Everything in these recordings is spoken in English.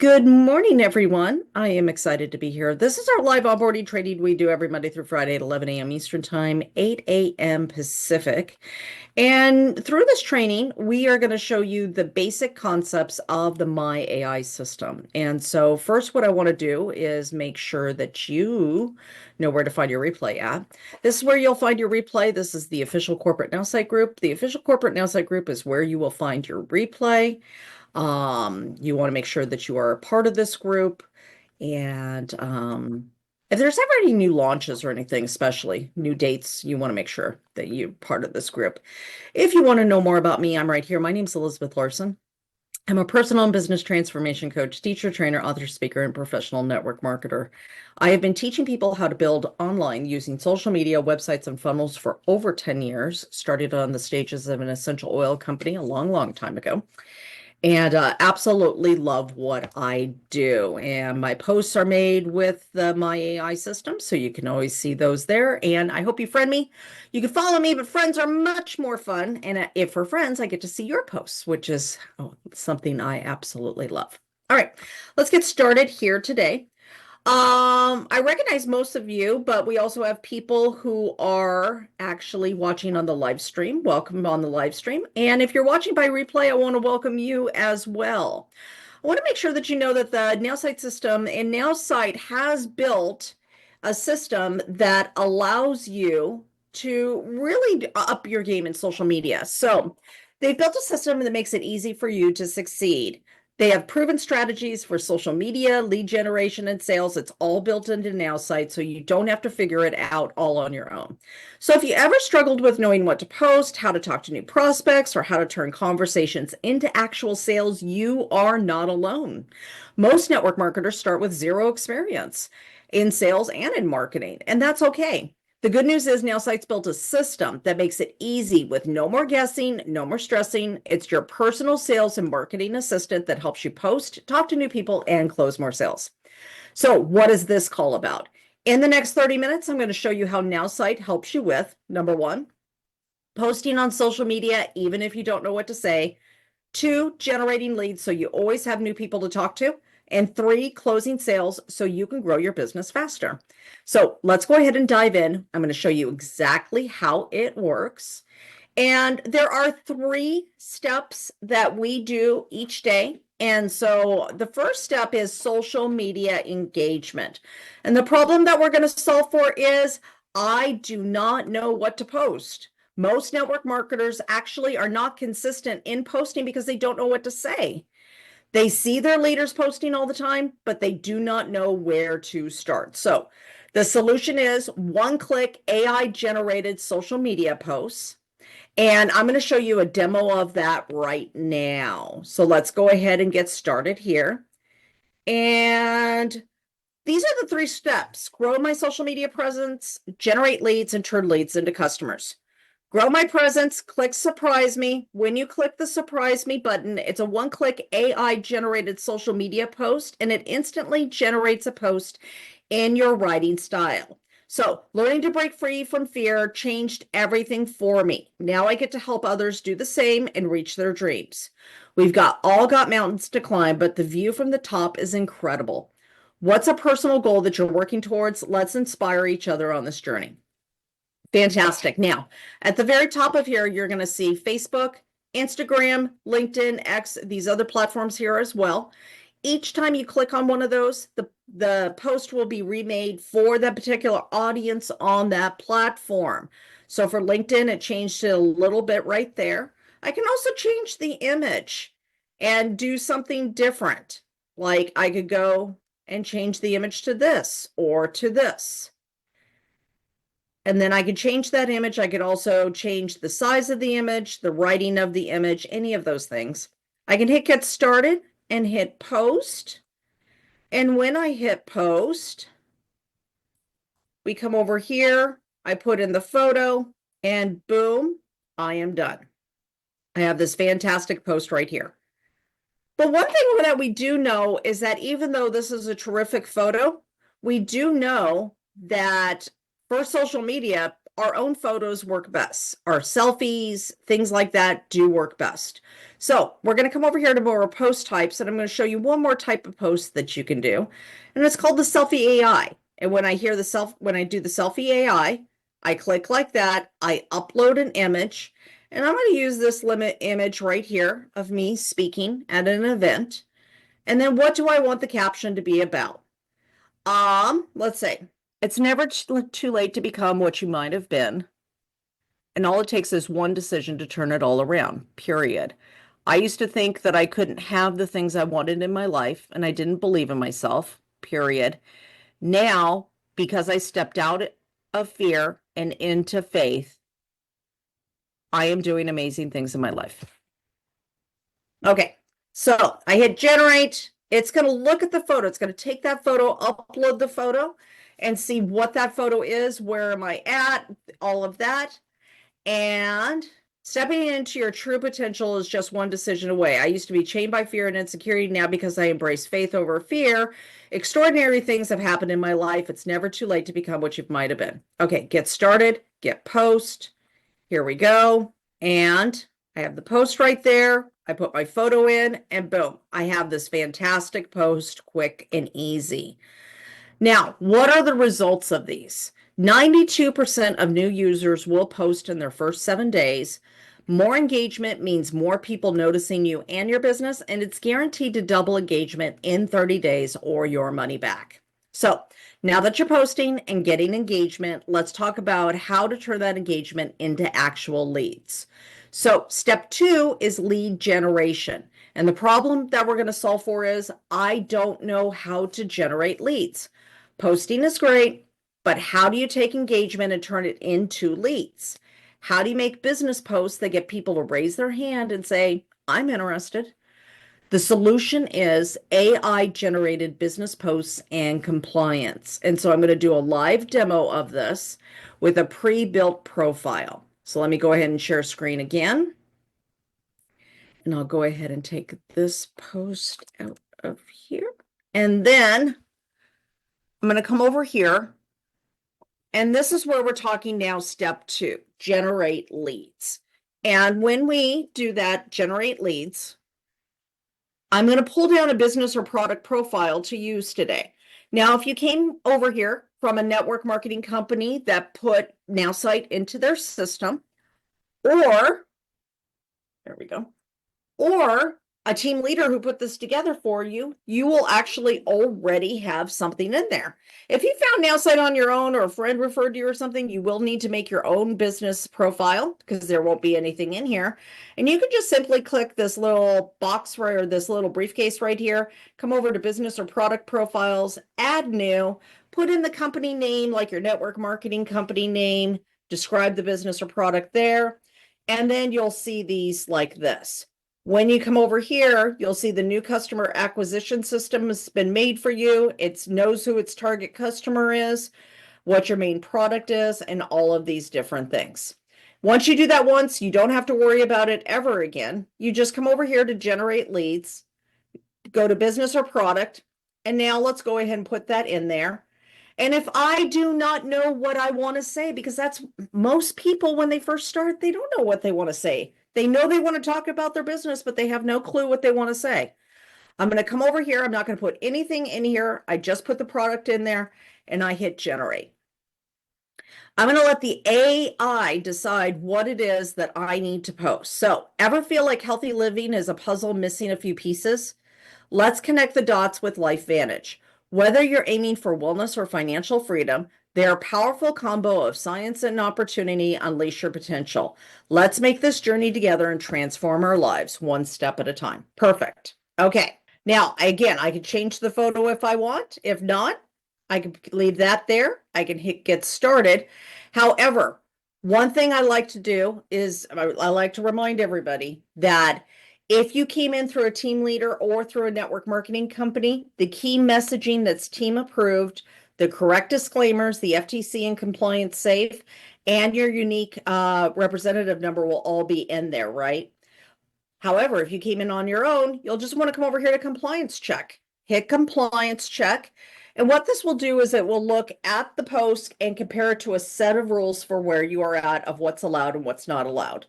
Good morning, everyone. I am excited to be here. This is our live onboarding training we do every Monday through Friday at 11 a.m. Eastern Time, 8 a.m. Pacific. And through this training, we are going to show you the basic concepts of the My AI system. And so first, what I want to do is make sure that you know where to find your replay at. This is where you'll find your replay. This is the official corporate NowSite group. The official corporate NowSite group is where you will find your replay. You want to make sure that you are a part of this group. And if there's ever any new launches or anything, especially new dates, you want to make sure that you're part of this group. If you want to know more about me, I'm right here. My name's Elizabeth Larson. I'm a personal and business transformation coach, teacher, trainer, author, speaker, and professional network marketer. I have been teaching people how to build online using social media, websites, and funnels for over 10 years. Started on the stages of an essential oil company a long, long time ago. And absolutely love what I do. And my posts are made with my AI system, so you can always see those there. And I hope you friend me. You can follow me, but friends are much more fun. And if we're friends, I get to see your posts, which is something I absolutely love. All right, let's get started here today. I recognize most of you, but we also have people who are actually watching on the live stream. Welcome on the live stream. And if you're watching by replay, I want to welcome you as well. I want to make sure that you know that the NowSite system and NowSite has built a system that allows you to really up your game in social media. So they've built a system that makes it easy for you to succeed. They have proven strategies for social media, lead generation, and sales. It's all built into NowSite, so you don't have to figure it out all on your own. So if you ever struggled with knowing what to post, how to talk to new prospects, or how to turn conversations into actual sales, you are not alone. Most network marketers start with zero experience in sales and in marketing, and that's okay. The good news is NowSite's built a system that makes it easy with no more guessing, no more stressing. It's your personal sales and marketing assistant that helps you post, talk to new people, and close more sales. So what is this call about? In the next 30 minutes, I'm going to show you how NowSite helps you with, number one, posting on social media, even if you don't know what to say. Two, generating leads so you always have new people to talk to. And three, closing sales so you can grow your business faster. So let's go ahead and dive in. I'm going to show you exactly how it works. And there are 3 steps that we do each day. And so the first step is social media engagement. And the problem that we're going to solve for is I do not know what to post. Most network marketers actually are not consistent in posting because they don't know what to say. They see their leaders posting all the time, but they do not know where to start. So the solution is one-click AI-generated social media posts. And I'm going to show you a demo of that right now. So let's go ahead and get started here. And these are the 3 steps: grow my social media presence, generate leads, and turn leads into customers. Grow my presence, click surprise me. When you click the surprise me button, it's a one-click AI generated social media post, and it instantly generates a post in your writing style. So learning to break free from fear changed everything for me. Now I get to help others do the same and reach their dreams. We've all got mountains to climb, but the view from the top is incredible. What's a personal goal that you're working towards? Let's inspire each other on this journey. Fantastic. Now, at the very top of here, you're going to see Facebook, Instagram, LinkedIn, X, these other platforms here as well. Each time you click on one of those, the post will be remade for that particular audience on that platform. So for LinkedIn, it changed it a little bit right there. I can also change the image and do something different. Like I could go and change the image to this or to this. And then I could change that image. I could also change the size of the image, the writing of the image, any of those things. I can hit get started and hit post. And when I hit post, we come over here, I put in the photo, and boom, I am done. I have this fantastic post right here. But one thing that we do know is that even though this is a terrific photo, we do know that for social media, our own photos work best. Our selfies, things like that do work best. So we're going to come over here to more post types, and I'm going to show you one more type of post that you can do. And it's called the selfie AI. And when I do the selfie AI, I click like that, I upload an image, and I'm going to use this limit image right here of me speaking at an event. And then what do I want the caption to be about? Let's say it's never too late to become what you might have been. And all it takes is one decision to turn it all around, period. I used to think that I couldn't have the things I wanted in my life, and I didn't believe in myself, period. Now, because I stepped out of fear and into faith, I am doing amazing things in my life. Okay, so I hit generate. It's going to look at the photo. It's going to take that photo, upload the photo, and see what that photo is. Where am I at? All of that. And stepping into your true potential is just one decision away. I used to be chained by fear and insecurity. Now, because I embrace faith over fear, extraordinary things have happened in my life. It's never too late to become what you might have been. Okay, get started, get post. Here we go. And I have the post right there. I put my photo in, and boom, I have this fantastic post, quick and easy. Now, what are the results of these? 92% of new users will post in their first 7 days. More engagement means more people noticing you and your business, and it's guaranteed to double engagement in 30 days or your money back. So now that you're posting and getting engagement, let's talk about how to turn that engagement into actual leads. So step 2 is lead generation. And the problem that we're going to solve for is I don't know how to generate leads. Posting is great, but how do you take engagement and turn it into leads? How do you make business posts that get people to raise their hand and say, I'm interested? The solution is AI generated business posts and compliance. And so I'm going to do a live demo of this with a pre-built profile. So let me go ahead and share screen again. And I'll go ahead and take this post out of here. And then I'm going to come over here. And this is where we're talking now, step 2, generate leads. And when we do that, generate leads, I'm going to pull down a business or product profile to use today. Now, if you came over here from a network marketing company that put NowSite into their system, or, there we go, or a team leader who put this together for you, you will actually already have something in there. If you found NowSite on your own or a friend referred to you or something, you will need to make your own business profile because there won't be anything in here. And you can just simply click this little box or this little briefcase right here, come over to business or product profiles, add new, put in the company name, like your network marketing company name, describe the business or product there, and then you'll see these like this. When you come over here, you'll see the new customer acquisition system has been made for you. It knows who its target customer is, what your main product is, and all of these different things. Once you do that once, you don't have to worry about it ever again. You just come over here to generate leads, go to business or product, and now let's go ahead and put that in there. And if I do not know what I want to say, because that's most people when they first start, they don't know what they want to say. They know they want to talk about their business, but they have no clue what they want to say. I'm going to come over here. I'm not going to put anything in here. I just put the product in there and I hit generate. I'm going to let the AI decide what it is that I need to post. So, ever feel like healthy living is a puzzle missing a few pieces? Let's connect the dots with LifeVantage. Whether you're aiming for wellness or financial freedom, they're a powerful combo of science and opportunity. Unleash your potential. Let's make this journey together and transform our lives one step at a time. Perfect. Okay. Now, again, I can change the photo if I want. If not, I can leave that there. I can hit get started. However, one thing I like to do is I like to remind everybody that if you came in through a team leader or through a network marketing company, the key messaging that's team approved, the correct disclaimers, the FTC and compliance safe, and your unique representative number will all be in there, right? However, if you came in on your own, you'll just want to come over here to compliance check. Hit compliance check. And what this will do is it will look at the post and compare it to a set of rules for where you are at of what's allowed and what's not allowed.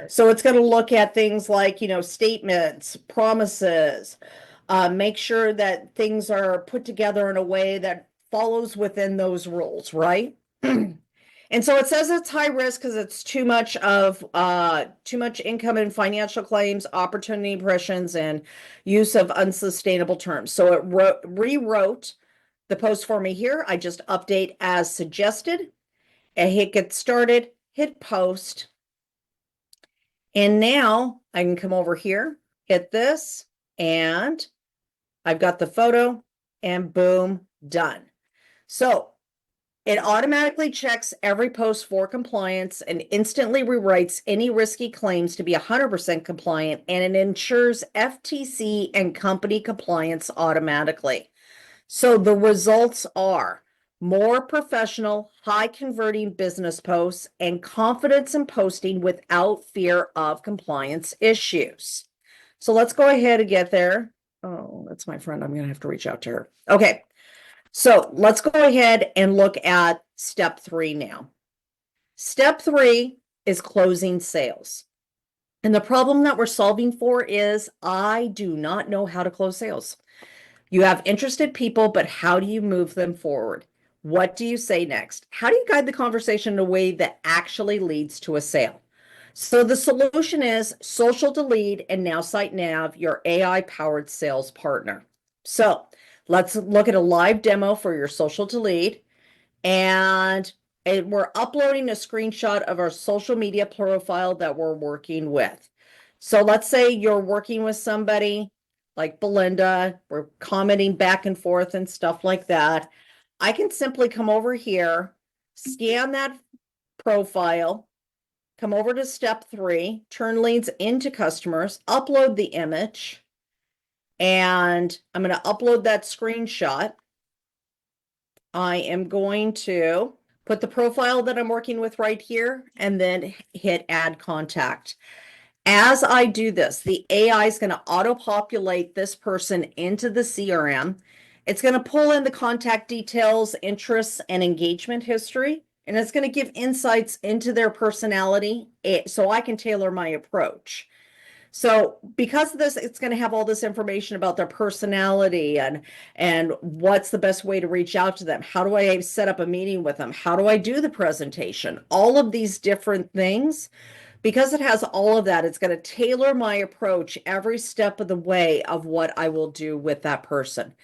So it's going to look at things like, statements, promises, make sure that things are put together in a way that follows within those rules, right? And so it says it's high risk because it's too much income and financial claims, opportunity impressions, and use of unsustainable terms. So it rewrote the post for me here. I just update as suggested and hit get started, hit post. And now I can come over here, hit this, and I've got the photo, and boom, done. So it automatically checks every post for compliance and instantly rewrites any risky claims to be 100% compliant, and it ensures FTC and company compliance automatically. So the results are more professional, high converting business posts and confidence in posting without fear of compliance issues. So let's go ahead and get there. Oh, that's my friend. I'm going to have to reach out to her. Okay. So let's go ahead and look at step 3 now. Step 3 is closing sales. And the problem that we're solving for is I do not know how to close sales. You have interested people, but how do you move them forward? What do you say next? How do you guide the conversation in a way that actually leads to a sale? So the solution is Social to Lead and NowSite Nav, your AI-powered sales partner. So let's look at a live demo for your Social to Lead. And we're uploading a screenshot of our social media profile that we're working with. So let's say you're working with somebody like Belinda, we're commenting back and forth and stuff like that. I can simply come over here, scan that profile, come over to step 3, turn leads into customers, upload the image, and I'm going to upload that screenshot. I am going to put the profile that I'm working with right here and then hit add contact. As I do this, the AI is going to auto-populate this person into the CRM. It's going to pull in the contact details, interests, and engagement history, and it's going to give insights into their personality so I can tailor my approach. So because of this, it's going to have all this information about their personality and what's the best way to reach out to them. How do I set up a meeting with them? How do I do the presentation? All of these different things. Because it has all of that, it's going to tailor my approach every step of the way of what I will do with that person.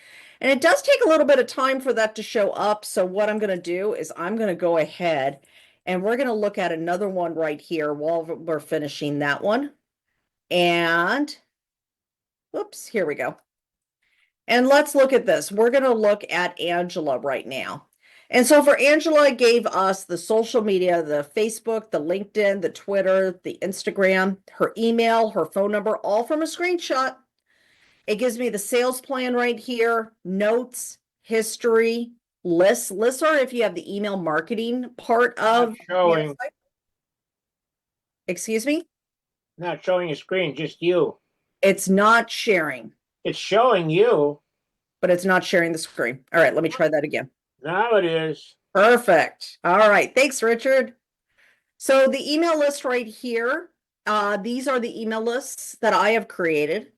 And it does take a little bit of time for that to show up. So what I'm going to do is I'm going to go ahead and we're going to look at another one right here while we're finishing that one. And whoops, here we go. And let's look at this. We're going to look at Angela right now. And so for Angela, it gave us the social media, the Facebook, the LinkedIn, the Twitter, the Instagram, her email, her phone number, all from a screenshot. It gives me the sales plan right here, notes, history, lists. Lists are if you have the email marketing part of showing. Excuse me? Not showing a screen, just you. It's not sharing. It's showing you. But it's not sharing the screen. All right, let me try that again. Now it is. Perfect. All right. Thanks, Richard. So the email list right here, these are the email lists that I have created.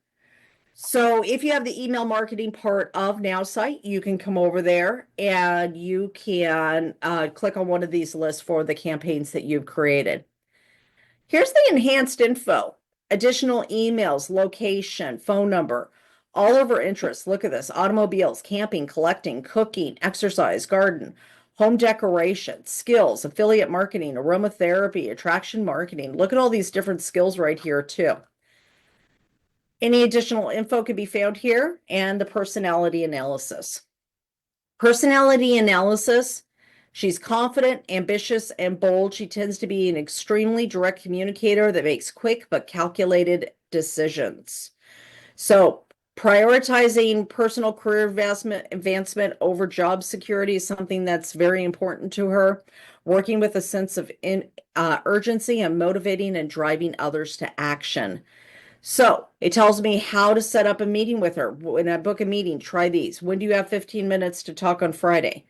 So if you have the email marketing part of NowSite, you can come over there and you can click on one of these lists for the campaigns that you've created. Here's the enhanced info, additional emails, location, phone number, all of our interests. Look at this: automobiles, camping, collecting, cooking, exercise, garden, home decoration, skills, affiliate marketing, aromatherapy, attraction marketing. Look at all these different skills right here too. Any additional info can be found here, and the personality analysis. Personality analysis. She's confident, ambitious, and bold. She tends to be an extremely direct communicator that makes quick but calculated decisions. So prioritizing personal career advancement over job security is something that's very important to her. Working with a sense of urgency and motivating and driving others to action. So it tells me how to set up a meeting with her. When I book a meeting, try these. When do you have 15 minutes to talk on Friday?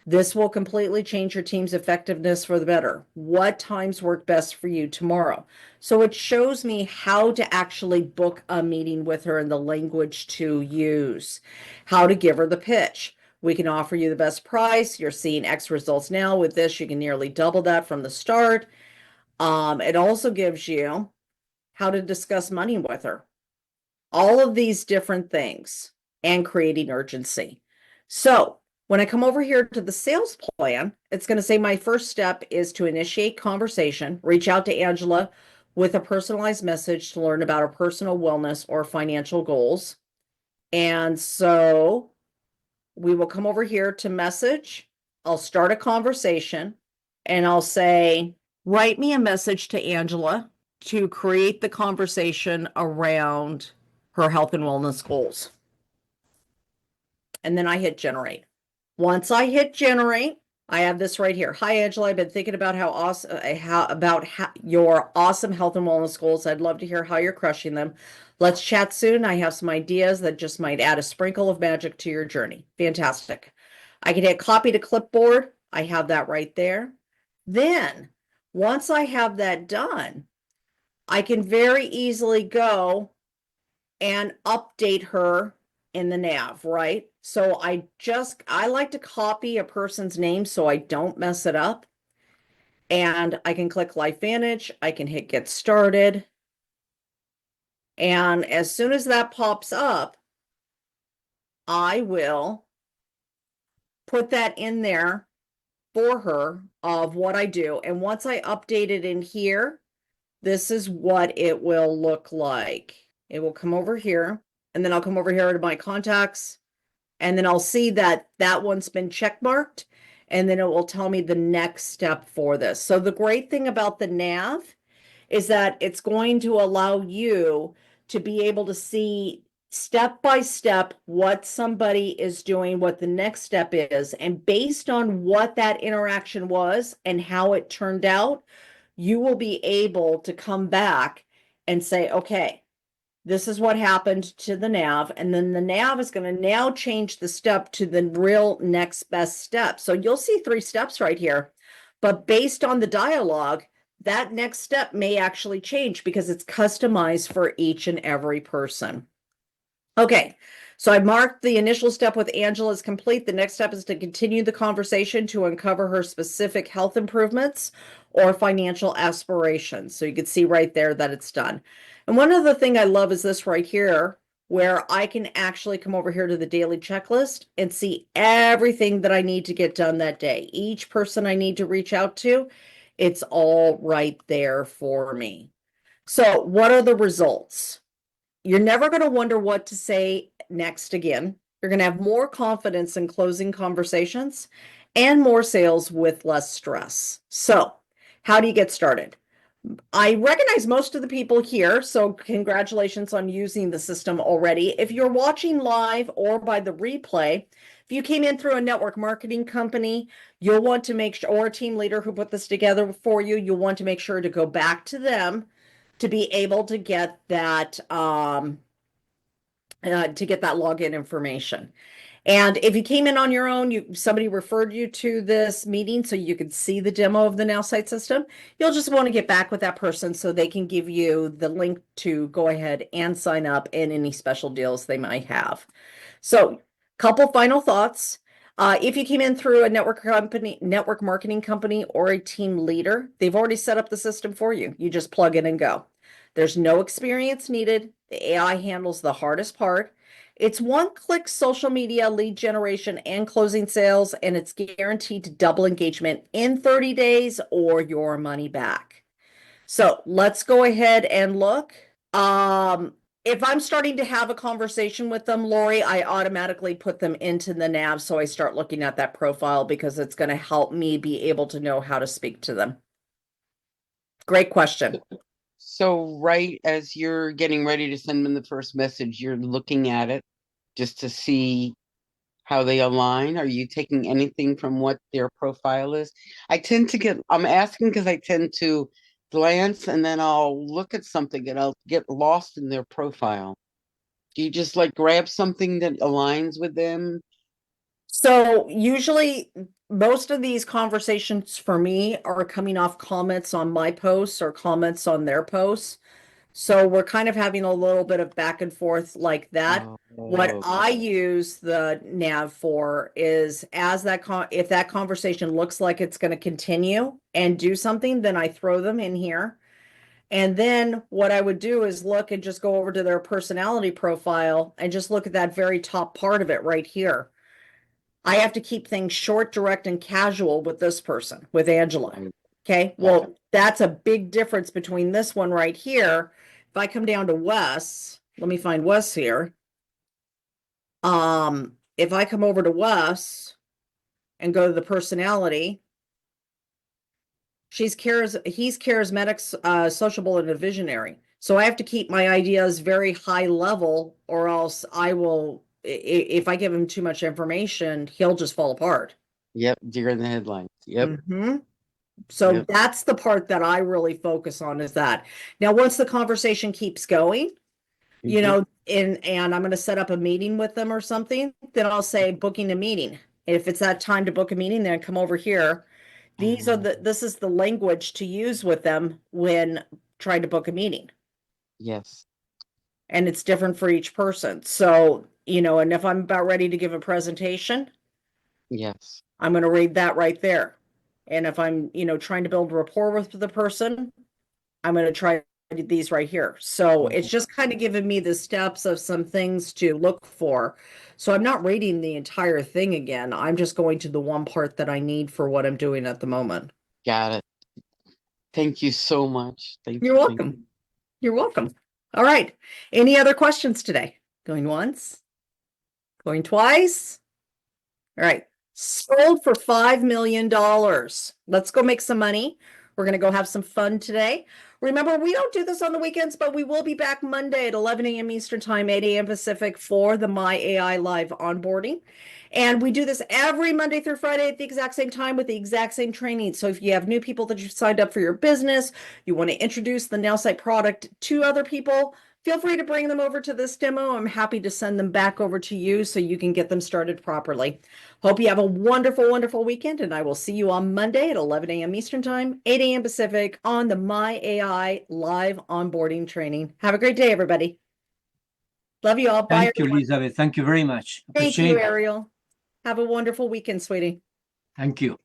This will completely change your team's effectiveness for the better. What times work best for you tomorrow? So it shows me how to actually book a meeting with her and the language to use, how to give her the pitch. We can offer you the best price. You're seeing X results now. With this, you can nearly double that from the start. It also gives you how to discuss money with her. All of these different things and creating urgency. So when I come over here to the sales plan, it's going to say my first step is to initiate conversation, reach out to Angela with a personalized message to learn about her personal wellness or financial goals. And so we will come over here to message. I'll start a conversation and I'll say, write me a message to Angela to create the conversation around her health and wellness goals. And then I hit generate. Once I hit generate, I have this right here. Hi, Angela. I've been thinking about how awesome, your awesome health and wellness goals. I'd love to hear how you're crushing them. Let's chat soon. I have some ideas that just might add a sprinkle of magic to your journey. Fantastic. I can hit copy to clipboard. I have that right there. Then, once I have that done, I can very easily go and update her in the nav, right? So I like to copy a person's name so I don't mess it up. And I can click LifeVantage. I can hit get started. And as soon as that pops up, I will put that in there for her of what I do. And once I update it in here, this is what it will look like. It will come over here, and then I'll come over here to my contacts, and then I'll see that that one's been check marked, and then it will tell me the next step for this. So the great thing about the nav is that it's going to allow you to be able to see step by step what somebody is doing, what the next step is, and based on what that interaction was and how it turned out, you will be able to come back and say, okay, this is what happened to the nav. And then the nav is going to now change the step to the real next best step. So you'll see 3 steps right here. But based on the dialogue, that next step may actually change because it's customized for each and every person. Okay, so I marked the initial step with Angela as complete. The next step is to continue the conversation to uncover her specific health improvements or financial aspirations. So you can see right there that it's done. And one other thing I love is this right here, where I can actually come over here to the daily checklist and see everything that I need to get done that day. Each person I need to reach out to, it's all right there for me. So what are the results? You're never going to wonder what to say next again. You're going to have more confidence in closing conversations and more sales with less stress. So, how do you get started? I recognize most of the people here, so congratulations on using the system already. If you're watching live or by the replay, if you came in through a network marketing company, you'll want to make sure, or a team leader who put this together for you, you'll want to make sure to go back to them to be able to get that login information. And if you came in on your own, somebody referred you to this meeting so you could see the demo of the NowSite system, you'll just want to get back with that person so they can give you the link to go ahead and sign up and any special deals they might have. So, couple final thoughts. If you came in through a network marketing company, or a team leader, they've already set up the system for you. You just plug in and go. There's no experience needed. The AI handles the hardest part. It's one-click social media lead generation and closing sales, and it's guaranteed to double engagement in 30 days or your money back. So let's go ahead and look. If I'm starting to have a conversation with them, Lori, I automatically put them into the nav. So I start looking at that profile because it's going to help me be able to know how to speak to them. Great question. So right as you're getting ready to send them the first message, you're looking at it just to see how they align. Are you taking anything from what their profile is? I'm asking because I tend to glance and then I'll look at something and I'll get lost in their profile. Do you just like grab something that aligns with them? So usually most of these conversations for me are coming off comments on my posts or comments on their posts. So we're kind of having a little bit of back and forth like that. What Oh, I use the nav for is as if that conversation looks like it's going to continue and do something, then I throw them in here. And then what I would do is look and just go over to their personality profile and just look at that very top part of it right here. I have to keep things short, direct, and casual with this person, with Angela. right. Okay. Got it. Well, that's a big difference between this one right here. If I come down to Wes, let me find Wes here. If I come over to Wes and go to the personality, he's charismatic, sociable, and a visionary. So I have to keep my ideas very high level, or else I will, if I give him too much information, he'll just fall apart. Yep, deer in the headlights. Yep, Mm-hmm. So yep. that's the part that I really focus on is that. Now, once the conversation keeps going, Mhm. and I'm going to set up a meeting with them or something, then I'll say booking a meeting. If it's that time to book a meeting, then I come over here. This is the language to use with them when trying to book a meeting. Yes, And it's different for each person. So, and if I'm about ready to give a presentation, yes. I'm going to read that right there. And if I'm, trying to build rapport with the person, I'm going to try these right here. So it's just kind of giving me the steps of some things to look for. So I'm not reading the entire thing again. I'm just going to the one part that I need for what I'm doing at the moment. Got it. Thank you so much. Thank You're you. Thank you. welcome. You're welcome. All right. Any other questions today? Going once? Going twice? All right. Sold for $5 million. Let's go make some money. We're going to go have some fun today. Remember, we don't do this on the weekends, but we will be back Monday at 11 a.m. Eastern Time, 8 a.m. Pacific for the My AI Live onboarding. And we do this every Monday through Friday at the exact same time with the exact same training. So if you have new people that you've signed up for your business, you want to introduce the NowSite product to other people, feel free to bring them over to this demo. I'm happy to send them back over to you so you can get them started properly. Hope you have a wonderful, wonderful weekend, and I will see you on Monday at 11 a.m. Eastern Time, 8 a.m. Pacific on the My AI live onboarding training. Have a great day, everybody. Love you all. Bye, Thank you, everyone. Elizabeth. Thank you very much. Thank you, Appreciate it. Ariel. Have a wonderful weekend, sweetie. Thank you.